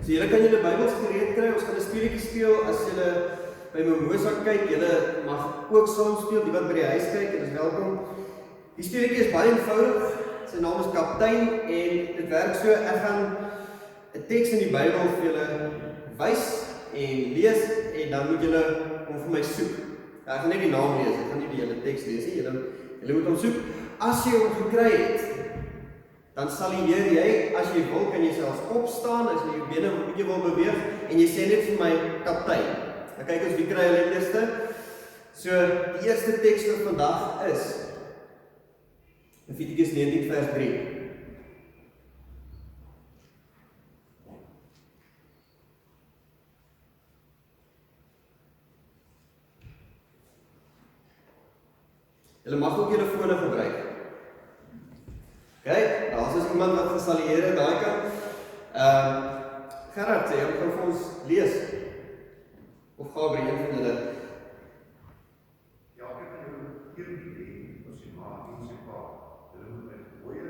So julle kan julle Bybels gereed kry, ons gaan 'n speletjie speel as julle by Mimosa kyk, julle mag ook saam speel, die wat by die huis kyk, dit is welkom. Die speletjie is baie eenvoudig, sy naam is Kaptein en dit werk so, ek gaan 'n teks in die Bybel vir julle wys en lees en dan moet julle hom vir my soek. Ja, ek gaan net die naam lees, ek gaan nie die hele teks lees nie, julle moet hom soek. As jy hom gekry het, dan salieer jy, as jy wil, kan jy selfs opstaan, as jy jou bene 'n bietjie wil beweeg, en jy sê net vir my, kaptein. Dan kyk ons wie kry hulle eerste. So, die eerste teks vir vandag is Levitikus 19 vers 3. Julle mag ook julle fone gebruik. Kyk, daar is iemand wat gesalieer het, daai kant. Gerard, sê, jy kan vir ons lees. Of Gabriel, een van julle. Ja, ek het jou een idee, as jy maak en sy pa. Hulle moet my gebooie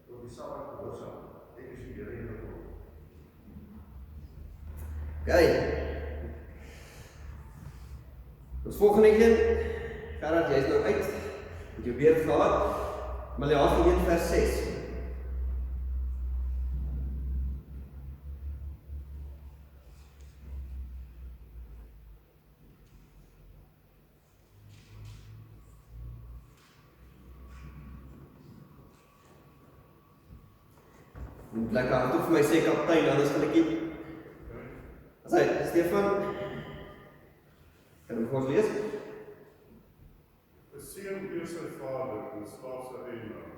op die Sabbat gehoorsaam. Ek is die Here in die God. Kyk. Ons volgende een. Gerard, jy is nou uit. Met jou beerd gehad. Maleagi 1 vers 6. Moet lekker hardop vir my sê kaptein, anders gaan ek nie. As hy, Stefan, kan jy vir ons lees? 'n seun eer sy vader en 'n slaaf sy eienaar.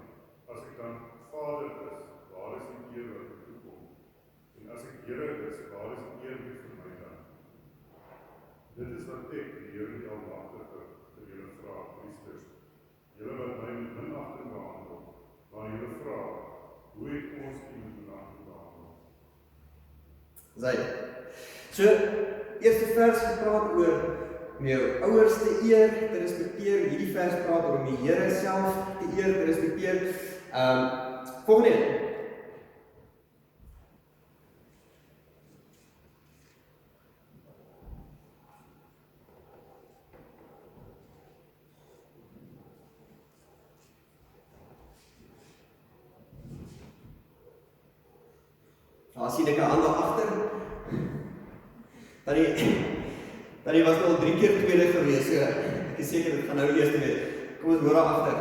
As ek dan vader is, waar is die eer wat ek toekom? En as ek Here is, waar is die eer vir my dan? Dit is wat ek, die Here die Almagtige, vir julle vra, priesters. Julle wat my met minagting behandel, maar julle vra, hoe het ons die met minagting behandel? Sy. So, eerste vers gepraat oor om jou ouers te eer, te respekteer. Hierdie vers praat oor om die Here self te eer, te respekteer. Volgende een. Daar sien ek 'n hand daar agter. Tannie was al 3 keer tweede gewees, so ek is seker dit gaan nou eerste wees. Kom ons hoor daar agter.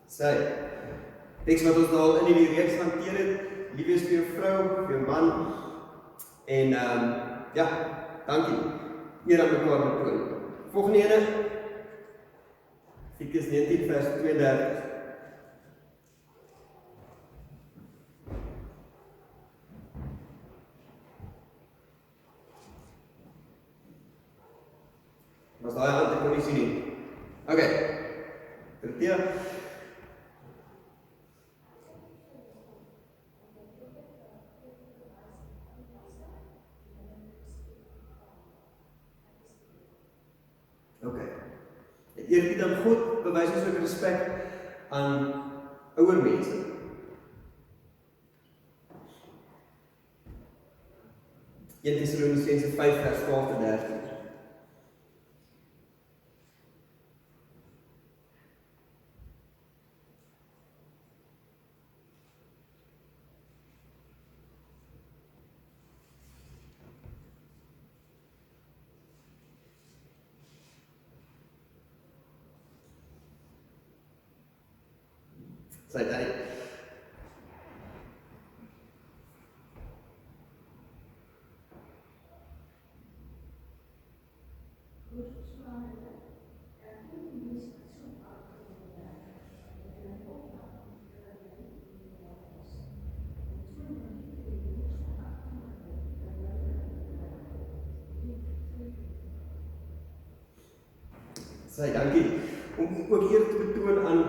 Sy, teks wat ons nou al in die reeks hanteer het, lief is vir jou vrou, vir jou man, en ja, dankie, eer aan mekaar betoon. Volgende ene, Levitikus 19 vers 32. Was daai hand ek kon nie sien nie. Okay, verteer. Eerbied aan God bewys ons ook respek aan ouer mense. In Tessalonisense 5 vers 12 tot 13. Sy tyd. Sy dankie om ook eer te betoon aan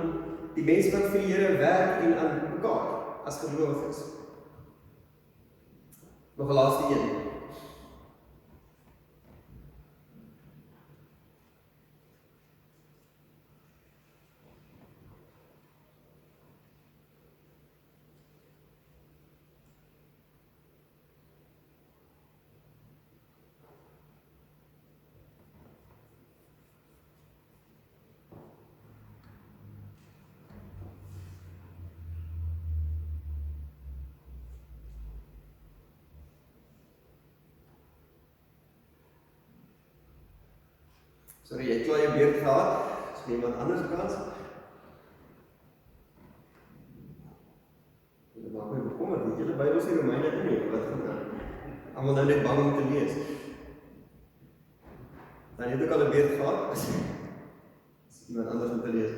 die mense wat vir die Here werk en aan mekaar as gelowiges. Nog 'n laaste een. Sorry, jy het klaar jou beurt gehad. Is iemand anders kans? Dit maak my bekommerd, het julle Bybels in Romeine in, wat gaan aan? Almal nou net bang om te lees. Dan het ek al 'n beurt gehad, as iemand anders om te lees.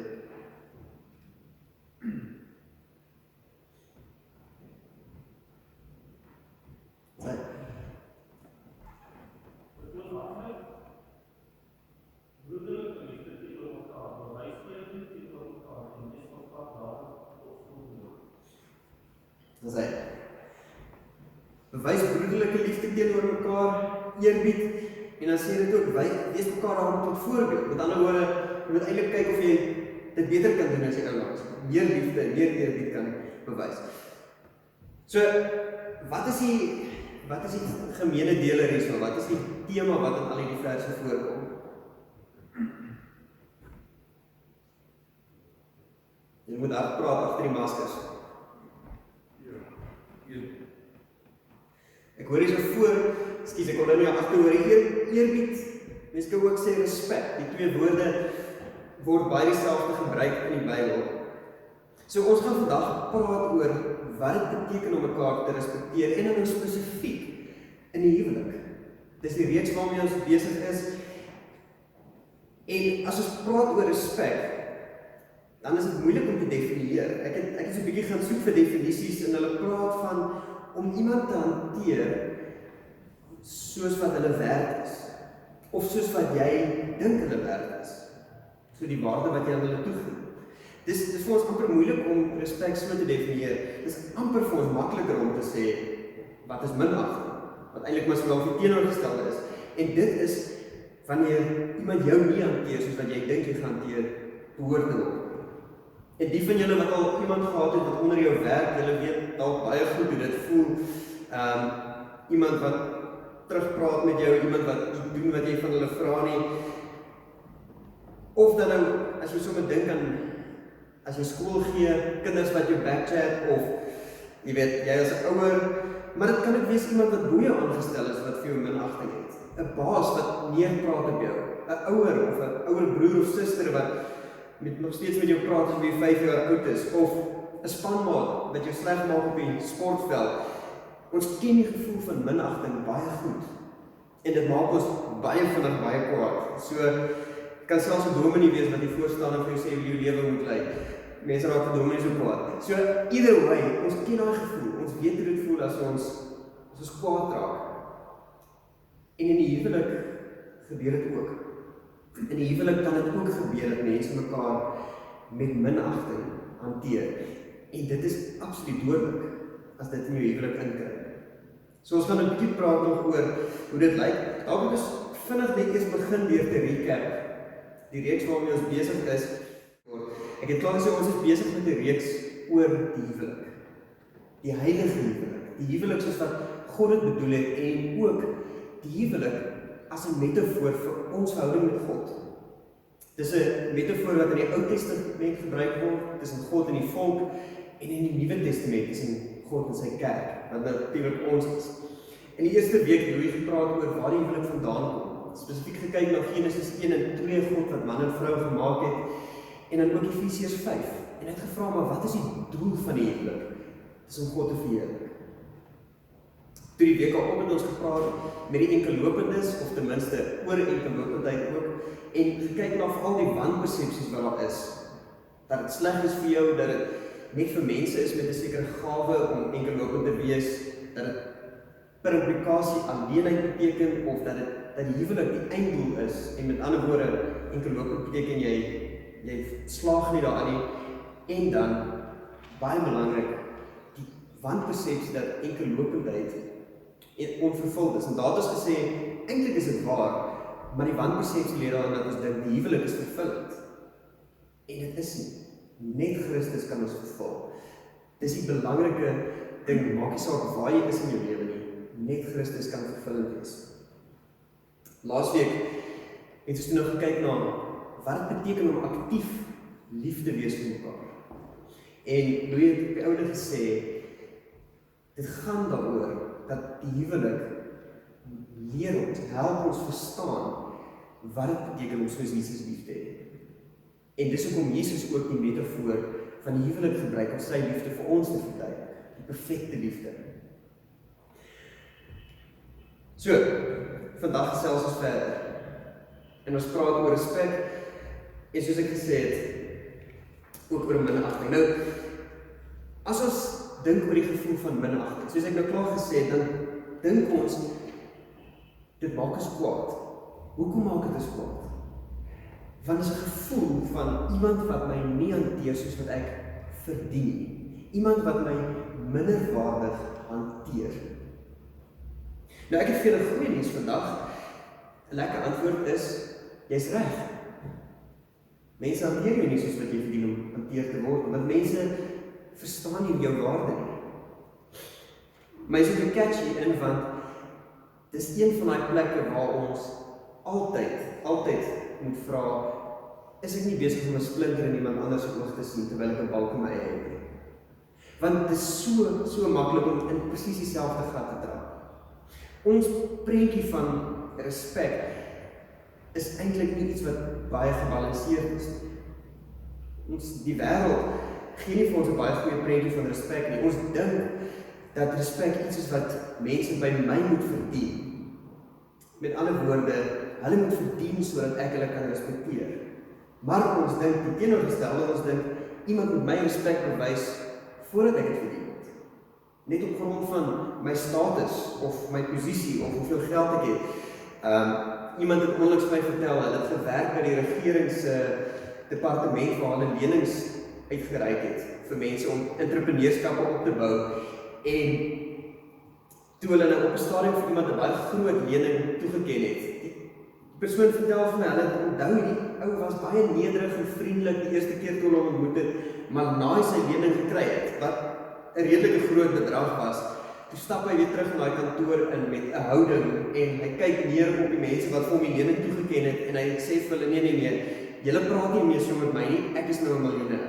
Bewys broederlike liefde teenoor mekaar, eerbied, en dan sê dit ook, wees mekaar daarom tot voorbeeld. Met ander woorde, jy moet eintlik kyk of jy dit beter kan doen as jy ouers. Meer liefde en meer eerbied kan bewys. So, wat is die gemeene dele hierso? Wat is die tema wat in al die verse voorkom? Jy moet hard praat agter die maskers. Ek hoor hier so voor, ek kon nou nie agter hoor, eerbied, mens kan ook sê respek. Die twee woorde word baie dieselfde gebruik in die Bybel. So ons gaan vandag praat oor wat dit beteken om mekaar te respekteer, en dan spesifiek in die huwelik. Dis die reeks waarmee ons besig is. En as ons praat oor respek, dan is dit moeilik om te definieer. Ek het so 'n bietjie gaan soek vir definisies, en hulle praat van om iemand te hanteer soos wat hulle werd is, of soos wat jy dink hulle werd is. So die waarde wat jy aan hulle toegee. Dis vir ons amper moeilik om respek so te definieer. Dis amper vir ons makliker om te sê, wat is minagting? Wat eintlik maar so die teenoorgestelde is. En dit is wanneer iemand jou nie hanteer soos wat jy dink jy gaan hanteer, behoort te word. En die van julle wat al iemand gehad het wat onder jou werk, julle weet dalk baie goed hoe dit voel. Iemand wat terugpraat met jou, iemand wat doen wat jy van hulle vra nie. Of dan nou, as jy sommer dink aan, as jy skool gee, kinders wat jou backchat, of jy weet, jy as 'n ouer, maar dit kan ook wees iemand wat bo jou aangestel is, wat vir jou minagting het. 'n Baas wat neerpraat op jou, 'n ouer of 'n ouer broer of suster wat nog steeds met jou praat as jy 5 jaar oud is, of 'n spanmaat wat jou sleg maak op die sportveld. Ons ken die gevoel van minagting baie goed, en dit maak ons baie vinnig baie kwaad. So, kan selfs 'n dominee wees wat die voorstander vir jou sê hoe jou lewe moet lyk. Mense raak vir dominee so kwaad. So, either way, ons ken daai gevoel, ons weet hoe dit voel as ons kwaad raak. En in die huwelik gebeur dit ook. In die huwelik kan dit ook gebeur dat mense mekaar met minagting hanteer. En dit is absoluut dodelik as dit in jou huwelik inkry. So ons gaan 'n bietjie praat nog oor hoe dit lyk. Dalk moet ons vinnig net eers begin deur te recap die reeks waarmee ons besig is. Ek het klaar gesê ons is besig met 'n reeks oor die huwelik. Die heilige huwelik. Die huwelik soos wat God dit bedoel het, en ook die huwelik as 'n metafoor vir ons verhouding met God. Dis 'n metafoor wat in die Ou Testament gebruik word tussen God en die volk, en in die Nuwe Testament tussen God en sy kerk, wat natuurlik ons is. In die eerste week het Louis gepraat oor waar die huwelik vandaan kom. Spesifiek gekyk na Genesis 1 en 2, God wat man en vrou gemaak het, en dan ook Efesiërs 5. En het gevra, maar wat is die doel van die huwelik? Dis om God te verheerlik. Toe die week al op het ons gepraat met die enkellopendes, of ten minste oor enkellopendheid ook, en gekyk na al die wanpersepsies wat daar is. Dat dit sleg is vir jou, dat dit net vir mense is met 'n sekere gawe om enkellopend te wees, dat dit per implikasie alleenheid beteken, of dat die huwelik die einddoel is, en met ander woorde, enkellopend beteken jy slaag nie daaraan nie, en dan, baie belangrik, die wanpersepsie dat enkellopendheid en onvervuld is. En daar het ons gesê, eintlik is dit waar, maar die wanpersepsie leer daarin dat ons dink die huwelik is vervullend. En dit is nie. Net Christus kan ons vervul. Dis die belangrike ding, maak nie saak waar jy is in jou lewe nie, net Christus kan vervullend wees. Laasweek het ons toe nog gekyk na wat dit beteken om aktief lief te wees vir mekaar. En Louis het op die oude gesê, dit gaan daaroor dat die huwelik leer ons, help ons verstaan wat dit beteken om soos Jesus lief te hê. En dis hoekom Jesus ook die metafoor van die huwelik gebruik om sy liefde vir ons te verduidelik, die perfekte liefde. So, vandag gesels ons verder. En ons praat oor respek, en soos ek gesê het, ook oor minagting. Nou, as ons dink oor die gevoel van minagting, soos ek nou klaar gesê het, dan dink ons, dit maak ons kwaad. Hoekom maak dit ons kwaad? Want dit is 'n gevoel van iemand wat my nie hanteer soos wat ek verdien nie. Iemand wat my minderwaardig hanteer. Nou ek het vir julle goeie nuus vandag. 'n Lekker antwoord is, jy's reg. Mense hanteer jou nie soos wat jy verdien om hanteer te word, want mense verstaan nie jou waarde nie. Maar is ook catchy in, want dis een van die plekke waar ons altyd moet vra, is ek nie besig om 'n splinter in iemand anders se oog te sien terwyl ek 'n balk in my eie het nie. Want dit is so maklik om in presies dieselfde gat te trap. Ons prentjie van respek is eintlik nie iets wat baie gebalanseerd is nie. Die wêreld gee nie vir ons 'n baie goeie prentjie van respek nie. Ons dink dat respek iets is wat mense by my moet verdien. Met ander woorde, hulle moet verdien sodat ek hulle kan respekteer. Maar ons dink die teenoorgestelde, ons dink iemand moet my respek bewys voordat ek dit verdien het. Net op grond van my status of my posisie of hoeveel geld ek het. Iemand het onlangs my vertel, hulle het gewerk by die regeringsdepartement waar hulle lenings uitgereik het vir mense om entrepreneurskappe op te bou. En toe hulle nou op 'n stadium vir iemand 'n baie groot lening toegeken het, die persoon vertel vir my, hulle het onthou die ou was baie nederig en vriendelik die eerste keer toe hulle hom ontmoet het, maar na hy sy lening gekry het, wat 'n redelike groot bedrag was, toe stap hy weer terug in daai kantoor in met 'n houding en hy kyk neer op die mense wat vir hom die lening toegeken het en hy sê vir hulle, nee, julle praat nie meer so met my nie, ek is nou 'n miljonair.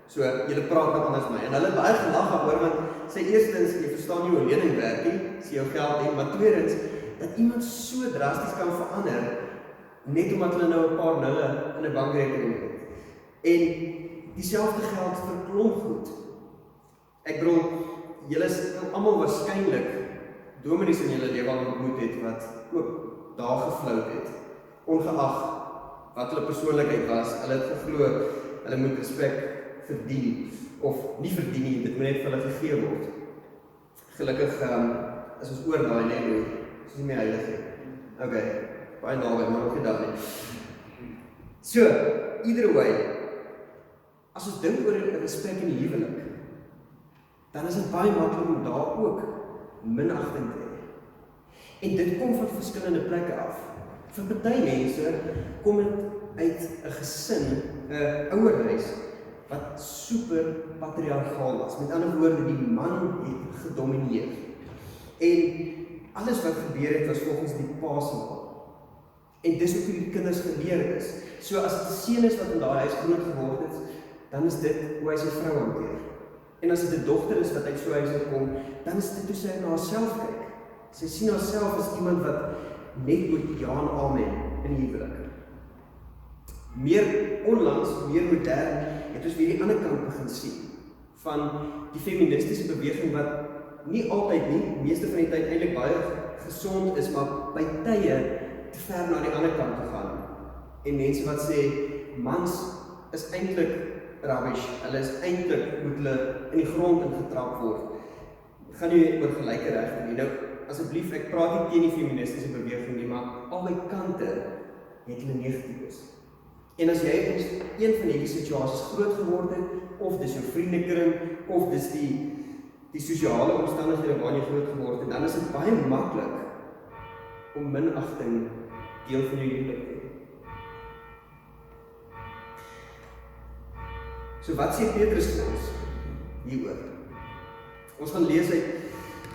So, julle praat nou anders my. En hulle het baie gelag daaroor, want sy eerstens, jy verstaan nie hoe 'n lening werk nie, sy jou geld het, maar tweedens, dat iemand so drasties kan verander, net omdat hulle nou 'n paar nulle in 'n bankrekening het. En dieselfde geld vir klomp goed. Ek bedoel, julle is almal waarskynlik dominees in julle lewe al ontmoet het wat ook daar geflout het, ongeag wat hulle persoonlikheid was. Hulle het geglo, hulle moet respek verdien, of nie verdien nie, dit moet net vir hulle gegee word. Gelukkig is ons oor daai nie, is nie meer heilig nie. Okay, baie naby, maar nog nie daar nie. So, either way, as ons dink oor respek in die huwelik, dan is dit baie maklik om daar ook minagting te hê. En dit kom van verskillende plekke af. Vir party mense kom dit uit 'n gesin, 'n ouerhuis, wat super patriargaal was. Met ander woorde, die man het gedomineer. En alles wat gebeur het, was volgens die pa se wil. En dis ook hoe die kinders geleer is. So as dit 'n seun is wat in daai huis groot geword het, dan is dit hoe hy sy vrou hanteer. En as dit 'n dogter is wat uit so 'n huis uitkom, dan is dit hoe sy na haarself kyk. Sy sien haarself as iemand wat net moet ja en amen in die huwelik. Meer onlangs, meer modern, het ons weer die ander kant begin sien van die feministiese beweging wat nie altyd nie, meeste van die tyd eintlik baie gesond is, maar by tye te ver na die ander kant te gaan. En mense wat sê, mans is eintlik rubbish, hulle is eintlik, moet hulle in die grond ingetrap word. Ek gaan nie oor gelyke regte nie. Nou, asseblief, ek praat nie teen die feministiese beweging nie, maar albei kante het hulle negatief. En as jy in een van hierdie situasies groot geword het, of dis jou vriendekring, of dis die die sosiale omstandighede waarin jy groot geword het, dan is dit baie maklik om minagting deel van jou huwelik te hê. So wat sê Petrus vir ons hieroor? Ons gaan lees uit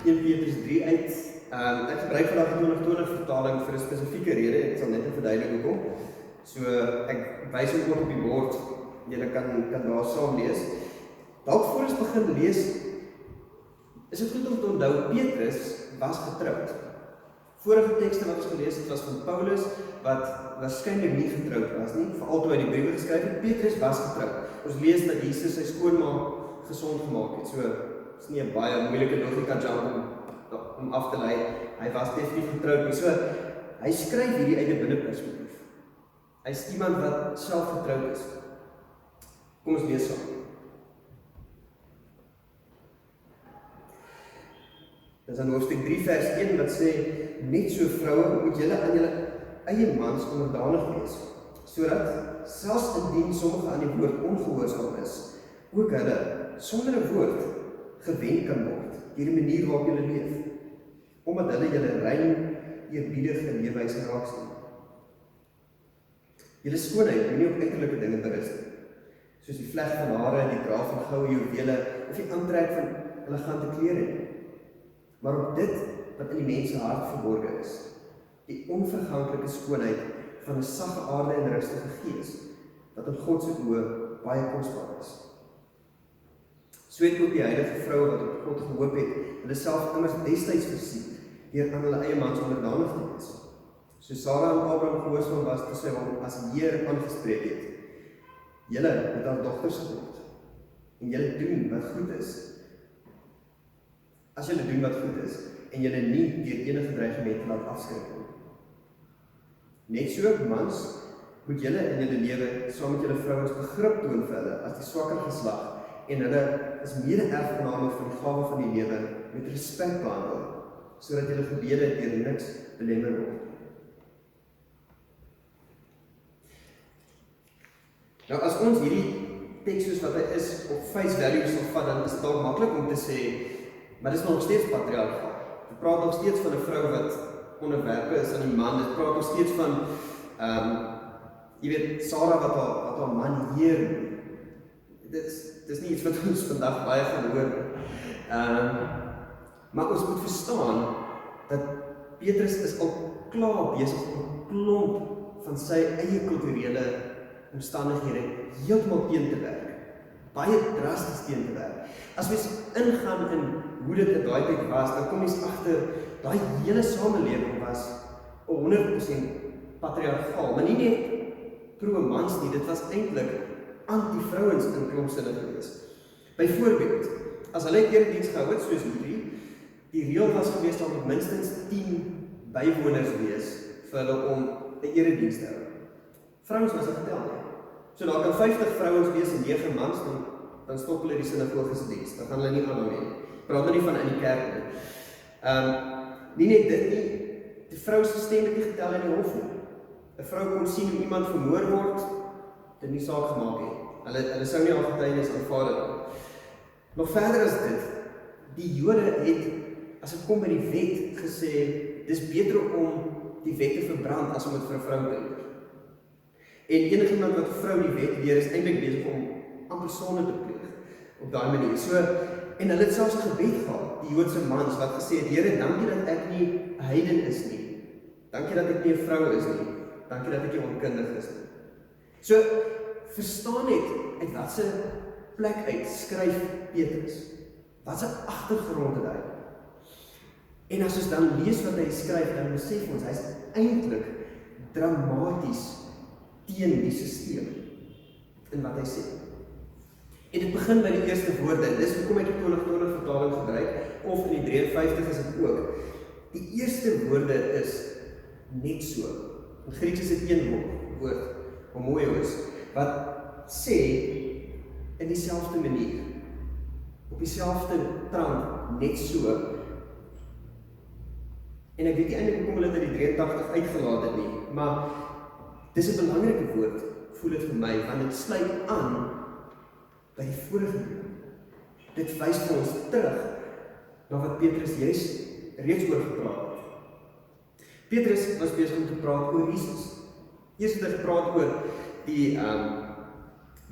1 Petrus 3 uit. Ek gebruik vandag die 2020 vertaling vir 'n spesifieke rede. Ek sal net verduidelik hoekom. So ek wys hom ook op die bord. Julle kan daar saam lees. Dalk voor ons begin lees, is dit goed om te onthou, Petrus was getroud. Vorige tekste wat ons gelees het, was van Paulus, wat waarskynlik nie getroud was nie, veral toe hy die briewe geskryf het. Petrus was getroud. Ons lees dat Jesus sy skoonma gesond gemaak het. So, dit is nie 'n baie moeilike logika jump om af te lei. Hy was definitief getroud nie. So, hy skryf hierdie uit 'n binneperspektief. Hy is iemand wat self getroud is. Kom ons lees saam. Dit is in hoofstuk 3 vers 1 wat sê, net so vroue moet julle aan julle eie mans onderdanig wees, sodat selfs indien sommige aan die woord ongehoorsaam is, ook hulle sonder 'n woord gewen kan word deur die manier waarop julle leef, omdat hulle julle rein, eerbiedige leefwyse raaksien. Julle skoonheid moet nie op uiterlike dinge berus nie, soos die vleg van hare, die dra van goue juwele of die aantrek van elegante klere nie, maar op dit wat in die mens se hart verborge is, die onverganklike skoonheid van 'n sagge aarde en rustige gees, wat in God se oë baie kosbaar is. So het ook die heilige vroue wat op God gehoop het, hulle self immers destyds versien, deur aan hulle eie mans onderdanig te wees. So Sara aan Abraham gehoorsaam was, toe sy hom as Heer aangespreek het. Julle het haar dogters geword, en julle doen wat goed is. As julle doen wat goed is, en julle nie deur enige dreigement laat afskrik nie. Net so, mans, moet julle in julle lewe saam met julle vrouens begrip toon vir hulle as die swakker geslag, en hulle is mede-erfgename van die gawe van die lewe met respek behandel, sodat julle gebede deur niks belemmer word. Nou as ons hierdie teks soos wat hy is op face value sal vat, dan is dit dalk maklik om te sê, maar dit is nog steeds patriargaal. Dit praat nog steeds van 'n vrou wat onderwerpe is aan die man. Dit praat nog steeds van jy weet, Sara wat haar man heer. Dit is nie iets wat ons vandag baie gaan hoor. Maar ons moet verstaan dat Petrus is al klaar besig om 'n klomp van sy eie kulturele omstandighede heeltemal teen te werk. Baie drasties teen te werk. As mens ingaan in hoe dit in daai tyd was, dan kom mens agter, daai hele samelewing was 100% patriargaal, maar nie net pro-mans nie, dit was eintlik anti-vrouens in klomp sinne gewees. Byvoorbeeld, as hulle 'n erediens gehou het, soos hierdie, die reël was gewees dat er minstens 10 bywoners wees vir hulle om 'n erediens te hou. Vrouens was getel nie. So daar kan 50 vrouens wees en 9 mans, dan stop hulle die sinagogiese diens. Dan gaan hulle nie aan mee. Praat nou nie van in die kerk nie. Nie net dit nie, die vrou se stem het nie getel in die hof nie. 'n Vrou kon sien hoe iemand vermoor word, dit nie saak gemaak het. Hulle sou nie al getuienis aanvaar het. Nog verder as dit, die Jode het, as dit kom by die wet, gesê, dis beter om die wet te verbrand as om dit vir 'n vrou te leer. En enigiemand wat 'n vrou die wet leer, is eintlik besig om amper sonde te pleeg op daai manier. So, en hulle het selfs 'n gebed gehad, die Joodse mans wat gesê het, Here, dankie dat ek nie 'n heiden is nie. Dankie dat ek nie 'n vrou is nie. Dankie dat ek nie onkundig is nie. So, verstaan net uit watse plek uit skryf Petrus. Watse agtergrond het hy? En as ons dan lees wat hy skryf, dan besef ons, hy is eintlik dramaties teen die sisteem in wat hy sê. En dit begin by die eerste woorde, dis hoekom ek die 2020 vertaling gebruik, of in die 53 is dit ook. Die eerste woorde is net so. In Grieks is dit een woord, homoios, wat sê in dieselfde manier, op dieselfde trant, net so. En ek weet nie eintlik hoekom hulle dit in die 83 uitgelaat het nie, maar dis 'n belangrike woord, voel dit vir my, want dit sluit aan by die vorige woord. Dit wys vir ons terug na wat Petrus reeds oor gepraat het. Petrus was besig om te praat oor Jesus. Eers het hy gepraat oor die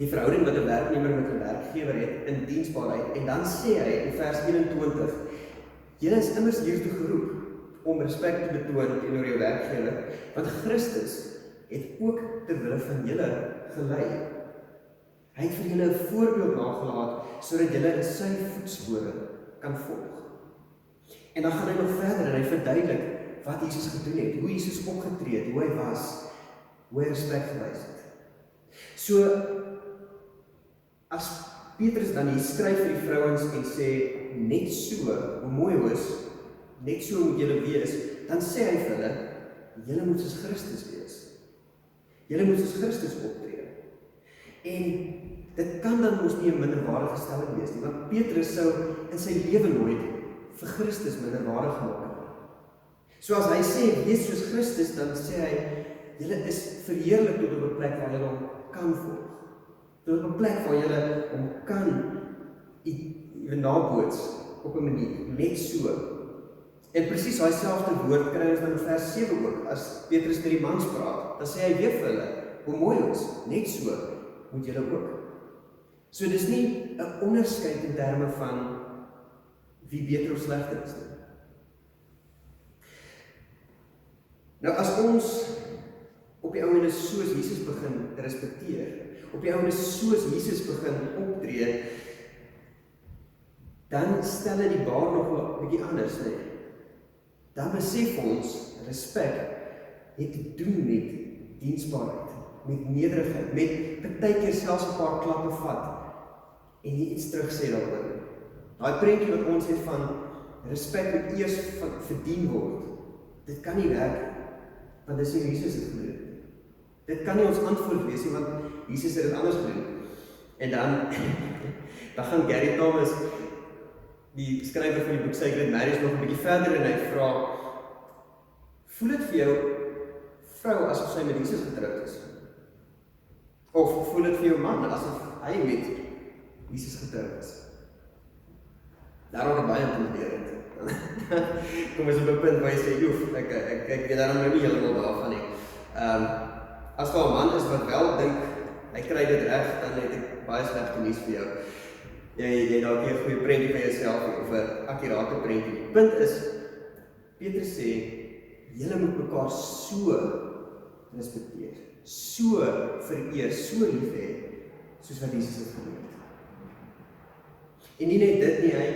verhouding wat 'n werknemer met 'n werkgewer het in diensbaarheid, en dan sê hy in vers 21, julle is immers hiertoe geroep om respek te betoon teenoor jou werkgewer, want Christus het ook ter wille van julle gelei. Hy het vir julle 'n voorbeeld nagelaat, sodat julle in sy voetspore kan volg. En dan gaan hy nog verder en hy verduidelik wat Jesus gedoen het, hoe Jesus opgetree het, hoe hy was, hoe hy respek gewys het. So, as Petrus dan hier skryf vir die vrouens en sê, net so, hoe mooi is, net so moet julle wees, dan sê hy vir hulle, julle moet soos Christus wees. Julle moet soos Christus optree. En dit kan dan mos nie 'n minderwaardige stelling wees nie, want Petrus sou in sy lewe nooit vir Christus minderwaardig maak het. So as hy sê, wees soos Christus, dan sê hy, julle is verheerlik tot op 'n plek waar julle hom kan volg. Tot op 'n plek waar julle hom kan naboots op 'n manier, net so. En presies daai selfde woord kry ons dan in vers 7 ook, as Petrus met die mans praat, dan sê hy weer vir hulle, hoe mooi is, net so moet julle ook. So dis nie 'n onderskeid in terme van wie beter of slegter is nie. Nou as ons op die ouene soos Jesus begin respekteer, op die ouene soos Jesus begin optree, dan stel hy die bar nog 'n bietjie anders, nee. Dan besef ons, respek het te doen met diensbaarheid, met nederigheid, met partykeer selfs 'n paar klappe vat en nie iets terug sê daaroor. Daai prentjie wat ons het van respek moet eers verdien word, dit kan nie werk nie, want dis nie Jesus het gedoen het. Dit kan nie ons antwoord wees nie, want Jesus het dit anders gedoen. En dan gaan Gary Thomas, die skrywer van die boek Sacred Marriage, nog 'n bietjie verder en hy vra, voel dit vir jou vrou asof sy met Jesus getroud is? Of voel dit vir jou man asof hy met Jesus getroud is? Daar raak dit baie intimiderend. Kom ons op 'n punt waar jy sê, joef, ek weet daarom nou nie heeltemal daarvan nie. As daar 'n man is wat wel dink, hy kry dit reg, dan het ek baie slegte nuus vir jou. Jy dalk nie 'n goeie prentjie van jouself of 'n akkurate prentjie. Die punt is, Petrus sê, julle moet mekaar so respekteer, so vereer, so lief hê, soos wat Jesus het gedoen het. En nie net dit nie, hy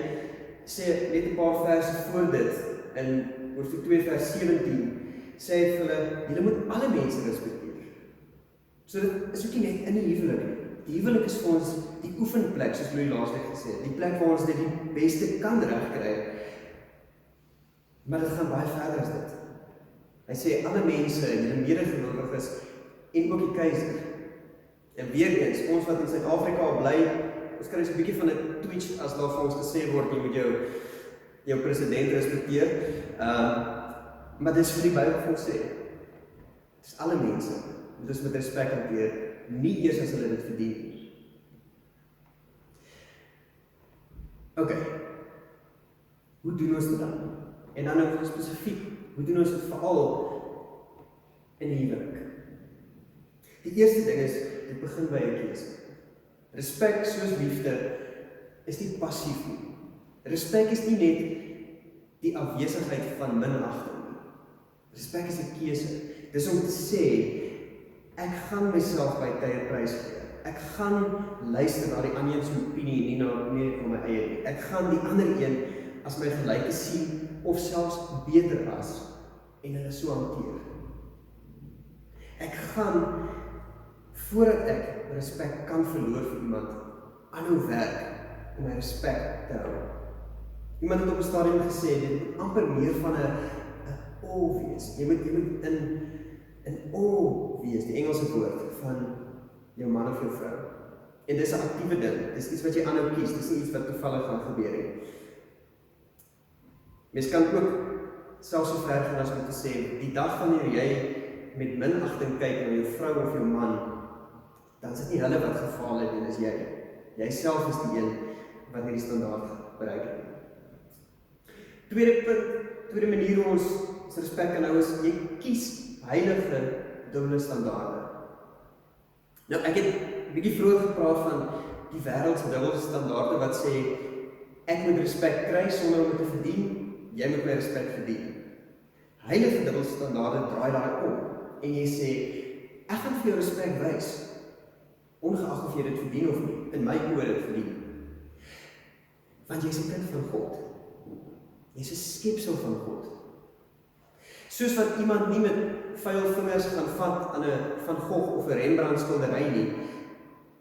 sê net 'n paar verse voor dit, in hoofstuk 2 vers 17, sê hy vir hulle, julle moet alle mense respekteer. So dit is ook nie net in die huwelik nie. Die huwelik is vir ons die oefenplek, soos Louis laasweek gesê het, die plek waar ons dit die beste kan regkry. Maar dit gaan baie verder as dit. Hy sê alle mense, julle medegelowiges en ook die keiser. En weer eens, ons wat in Suid-Afrika bly, ons kry 'n bietjie van 'n twitch as daar vir ons gesê word, jy moet jou president respekteer. Maar dis vir die Bybel vir ons sê. Dis alle mense, moet ons met respek hanteer, nie eers as hulle dit verdien nie. Ok, hoe doen ons dit dan? En dan ook spesifiek, hoe doen ons dit veral in die huwelik? Die eerste ding is, dit begin by 'n keuse. Respek soos liefde is nie passief nie. Respek is nie net die afwesigheid van minagting nie. Respek is 'n keuse. Dis om te sê, ek gaan myself by tye prys gee. Ek gaan luister na die ander se opinie, nie na my eie nie. Ek gaan die ander een as my gelyke sien, of selfs beter as, en hulle so hanteer. Ek gaan, voordat ek respek kan verloor vir iemand, aanhou werk om my respek te hou. Iemand het op 'n stadium gesê, dit moet amper meer van 'n awe wees. Jy moet in awe wees, die Engelse woord, van jou man of jou vrou. En dis 'n aktiewe ding, dis iets wat jy aanhou kies, dis nie iets wat toevallig gaan gebeur nie. Mens kan ook selfs so ver gaan as om te sê, die dag wanneer jy met minagting kyk na jou vrou of jou man, dan is dit nie hulle wat gefaal het, en dis jy. Jy self is die een wat hierdie standaard bereik het. Tweede manier hoe ons respek kan hou is, jy kies heilige dubbele standaarde. Nou, ek het 'n bietjie vroeër gepraat van die wêreld se dubbele standaarde wat sê, ek moet respek kry sonder om dit te verdien, jy moet my respek verdien. Heilige dubbele standaarde draai daai om, en jy sê, ek gaan vir jou respek wys, ongeag of jy dit verdien of nie, in my oë dit verdien. Want jy is 'n kind van God. Jy is 'n skepsel van God. Soos wat iemand nie met vuil vingers gaan vat aan 'n Van Gogh of 'n Rembrandt skildery nie.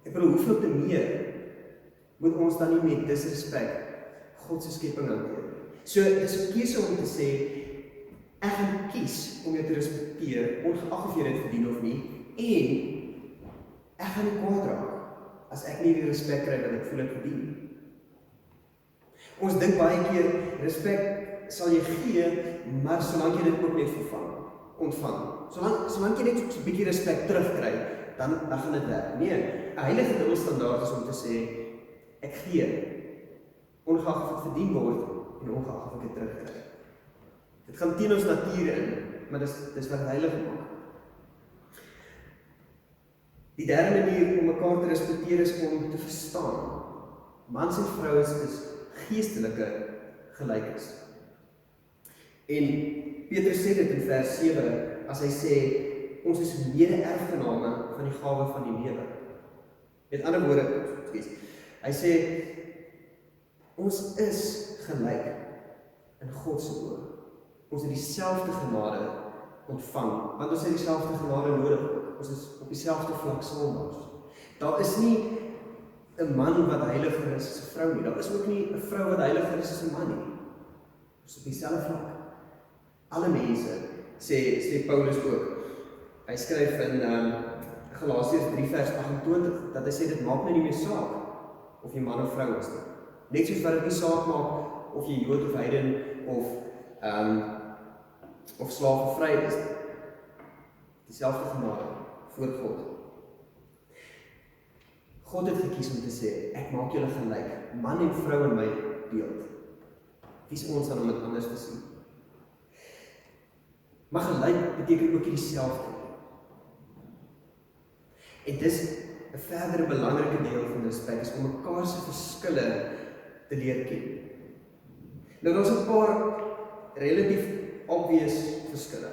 Ek bedoel, hoeveel te meer moet ons dan nie met disrespek God se skepping hanteer. So, dis 'n keuse om te sê, ek gaan kies om jou te respekteer, ongeag of jy dit verdien of nie, en ek gaan nie kwaad raak as ek nie die respek kry wat ek voel ek verdien. Ons dink baie keer, respek sal jy gee, maar solank jy dit ook net ontvang. Solank jy net so 'n bietjie respek terugkry, dan gaan dit werk. Nee, 'n heilige dubbelstandaard is om te sê, ek gee, ongeag of dit verdien word, en ongeag of ek dit terugkry. Dit gaan teen ons natuur in, maar dis wat heilig maak. Die derde manier om mekaar te respekteer is om te verstaan. Mans en vrouens is geestelike gelykes. En Petrus sê dit in vers 7, as hy sê, ons is mede-erfgename van die gawe van die lewe. Met ander woorde, hy sê, ons is gelyk in God se oë. Ons het dieselfde genade ontvang, want ons het dieselfde genade nodig. Ons is op dieselfde vlak saam. Daar is nie 'n man wat heiliger is as 'n vrou nie. Daar is ook nie 'n vrou wat heiliger is as 'n man nie. Ons is op dieselfde vlak. Alle mense, sê Paulus ook. Hy skryf in Galasiërs 3 vers 28, dat hy sê, dit maak nie meer saak of jy man of vrou is nie. Net soos wat dit nie saak maak of jy Jood of heiden of slaaf of vry is. Dieselfde genade voor God. God het gekies om te sê, ek maak julle gelyk, man en vrou in my beeld. Wie is ons dan om dit anders te sien? Maar gelyk beteken ook dieselfde. En dis 'n verdere belangrike deel van respek, is om mekaar se verskille te leer ken. Nou, daar is 'n paar relatief obvious verskille.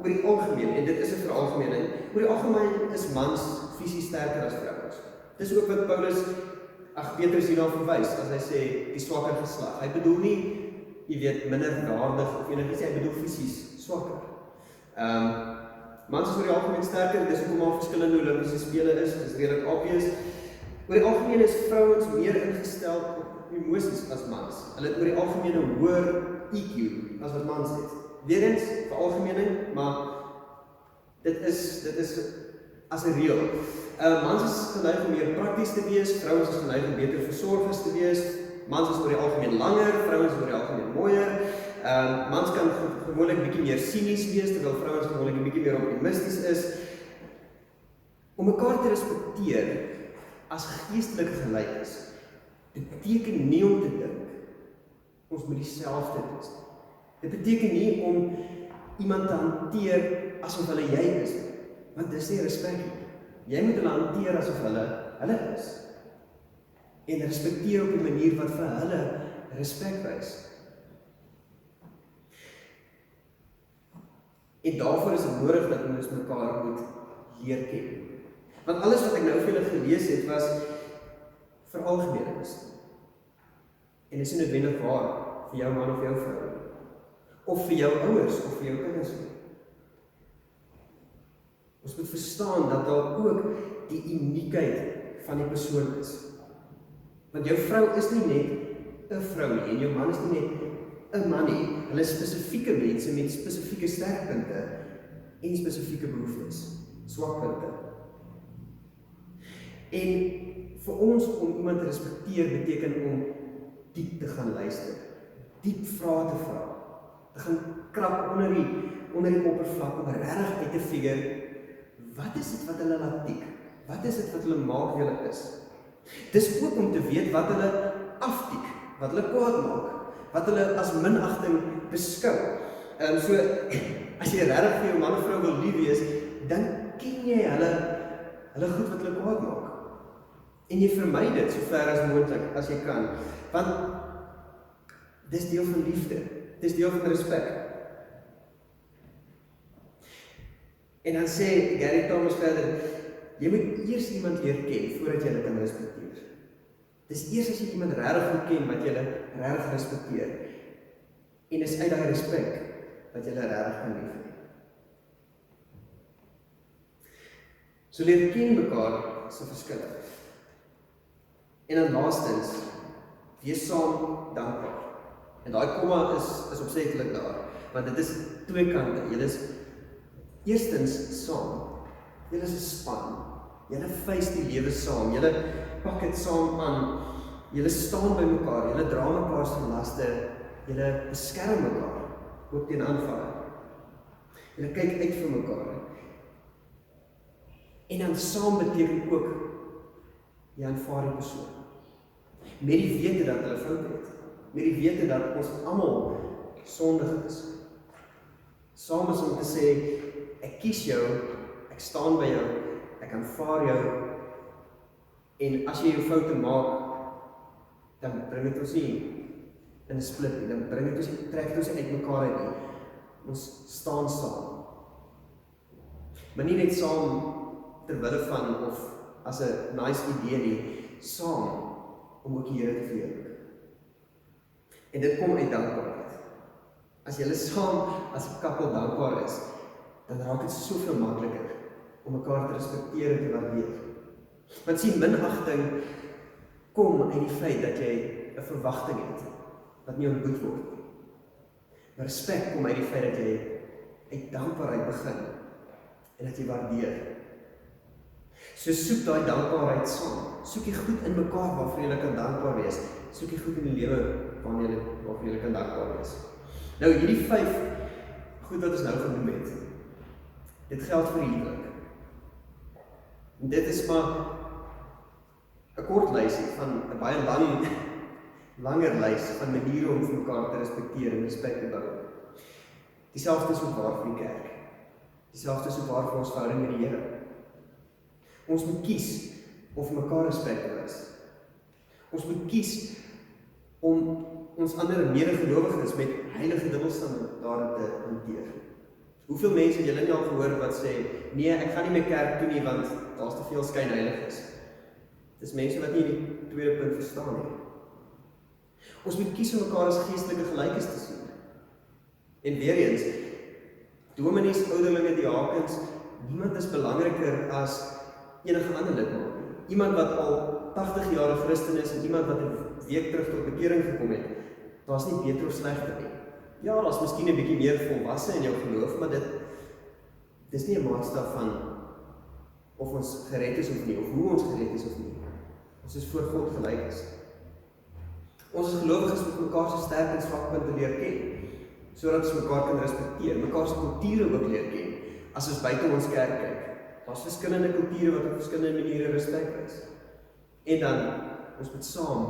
Oor die algemeen, en dit is 'n veralgemening, oor die algemeen is mans fisies sterker as vrouens. Dis ook wat Petrus hierna verwys, as hy sê, die swakker geslag. Hy bedoel nie, jy weet, minderwaardig of enigiets, hy bedoel fisies swakker. Mans is oor die algemeen sterker, dis hoekom daar verskillende Olympiese spele is, dis redelik obvious. Oor die algemeen is vrouens meer ingestel op emosies as mans. Hulle het oor die algemeen 'n hoër EQ as wat mans het. Weerens, veralgemening, maar dit is as 'n reël. Mans is geneig om meer prakties te wees, vrouens is geneig om beter versorgers te wees. Mans is oor die algemeen langer, vrouens is oor die algemeen mooier. Mans kan gewoonlik bietjie meer sinies wees, terwyl vrouens gewoonlik 'n bietjie meer optimisties is. Om mekaar te respekteer as geestelike gelykes, dit beteken nie om te dink ons moet dieselfde wees. Dit beteken nie om iemand te hanteer asof hulle jy is, want dis nie respek nie. Jy moet hulle hanteer asof hulle is. En respekteer op 'n manier wat vir hulle respek wys. En daarvoor is dit nodig dat ons mekaar moet leer ken. Want alles wat ek nou vir julle gelees het, was veralgemenings. En dit is nie noodwendig waar vir jou man of jou vrou, of vir jou ouers, of vir jou kinders. Ons moet verstaan dat daar ook die uniekheid van die persoon is. Want jou vrou is nie net 'n vrou nie, en jou man is nie net 'n man nie. Hulle is spesifieke mense met spesifieke sterkpunte en spesifieke behoeftes, swakpunte. En vir ons om iemand te respekteer beteken om diep te gaan luister, diep vrae te vra, te gaan krap onder die oppervlak om regtig uit te figure, wat is dit wat hulle laat tik? Wat is dit wat hulle maak wie hulle is? Dis ook om te weet wat hulle aftik, wat hulle kwaad maak. wat hulle as minagting beskou. So, as jy regtig vir jou man of vrou wil lief wees, dan ken jy hulle goed wat hulle kwaad maak. En jy vermy dit so ver as moontlik, as jy kan. Want dis deel van liefde, dis deel van respek. En dan sê Gary Thomas verder, jy moet eers iemand leer ken, voordat jy hulle kan respekteer. Dis eers as jy iemand regtig moet ken, wat jy hulle regtig respekteer. En dis uit daai respek, dat jy hulle regtig kan lief hê. So leer ken mekaar se verskille. En dan laastens, wees saam dankbaar. En daai komma is opsetlik daar, want dit is twee kante. Julle is eerstens saam. Julle is 'n span. Julle face die lewe saam. Julle pak dit saam aan. Julle staan by mekaar. Julle dra mekaar se laste. Julle beskerm mekaar ook teen aanvalle. Julle kyk uit vir mekaar. En dan saam beteken ook jy aanvaar die persoon. Met die wete dat hulle fout het. Met die wete dat ons almal sondig is. Saam is om te sê, ek kies jou, ek staan by jou, ek aanvaar jou, en as jy jou foute maak, dan bring dit ons nie in 'n split nie, dan bring dit ons nie, trek dit ons nie uit mekaar uit nie. Ons staan saam. Maar nie net saam terwille van, of as 'n nice idee nie, saam om ook die Here te verheerlik. En dit kom uit dankbaarheid. As julle saam as 'n koppel dankbaar is, dan raak dit soveel makliker om mekaar te respekteer en te waardeer. Want sien, minagting kom uit die feit dat jy 'n verwagting het wat nie ontmoet word nie. Maar respek kom uit die feit dat jy uit dankbaarheid begin en dat jy waardeer. So soek daai dankbaarheid saam. Soek jy goed in mekaar waarvoor jy kan dankbaar wees. Soek jy goed in die lewe waarvoor jy kan dankbaar wees. Nou hierdie 5 goed wat ons nou genoem het. Dit geld vir die huwelik. En dit is maar 'n kort lysie van 'n baie langer lys van maniere om vir mekaar te respekteer en respek te bou. Dieselfde is ook waar vir die kerk. Dieselfde is ook waar vir ons verhouding met die Here. Ons moet kies om vir mekaar respek te wys. Ons moet kies om ons ander medegelowiges met heilige dubbelstandaarde te hanteer. Hoeveel mense het julle nie al gehoor wat sê, nee, ek gaan nie meer kerk toe nie, want daar's te veel skynheiliges. Dis mense wat nie die tweede punt verstaan nie. Ons moet kies om mekaar as geestelike gelykes te sien. En weer eens, dominees, ouderlinge, diakens, niemand is belangriker as enige ander lidmaat. Iemand wat al 80 jaar 'n Christen is en iemand wat 'n week terug tot bekering gekom het, daar's nie beter of slegter nie. Ja, daar's miskien 'n bietjie meer volwasse in jou geloof, maar dis nie 'n maatstaf van of ons gered is of nie, of hoe ons gered is of nie. Ons is voor God gelyk is. Ons as gelowiges moet mekaar se sterk en swakpunte leer ken, sodat ons mekaar kan respekteer, mekaar se kulture ook leer ken, as ons buite ons kerk kyk. Daar's verskillende kulture wat op verskillende maniere respek wys. En dan, ons moet saam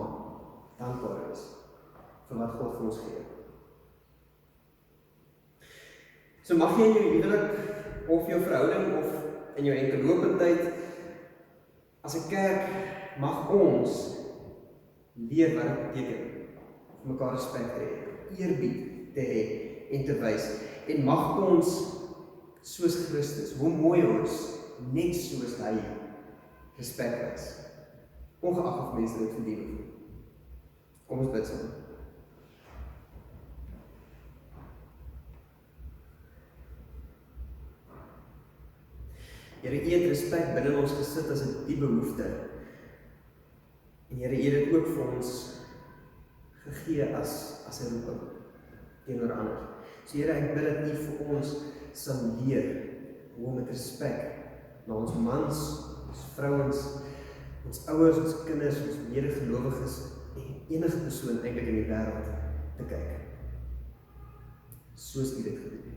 dankbaar wees vir wat God vir ons gee. So mag jy in jou huwelik of jou verhouding of in jou enkelopendheid as 'n kerk mag ons leer wat dit beteken om mekaar respek te hê, eerbied te hê en te wys. En mag ons soos Christus, hoe mooi ons net soos hy respek wys, ongeag of mense dit verdien of nie. Kom ons bid saam. Here, U het respek binne ons gesit as 'n diep behoefte. En Here, U het dit ook vir ons gegee as 'n roeping teenoor ander. So Here, ek bid dat U vir ons sal leer hoe om met respek na ons mans, ons vrouens, ons ouers, ons kinders, ons medegelowiges en enige persoon eintlik in die wêreld te kyk. Soos U dit gedoen het.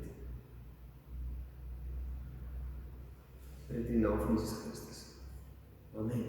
In die naam van Jesus Christus. Amen.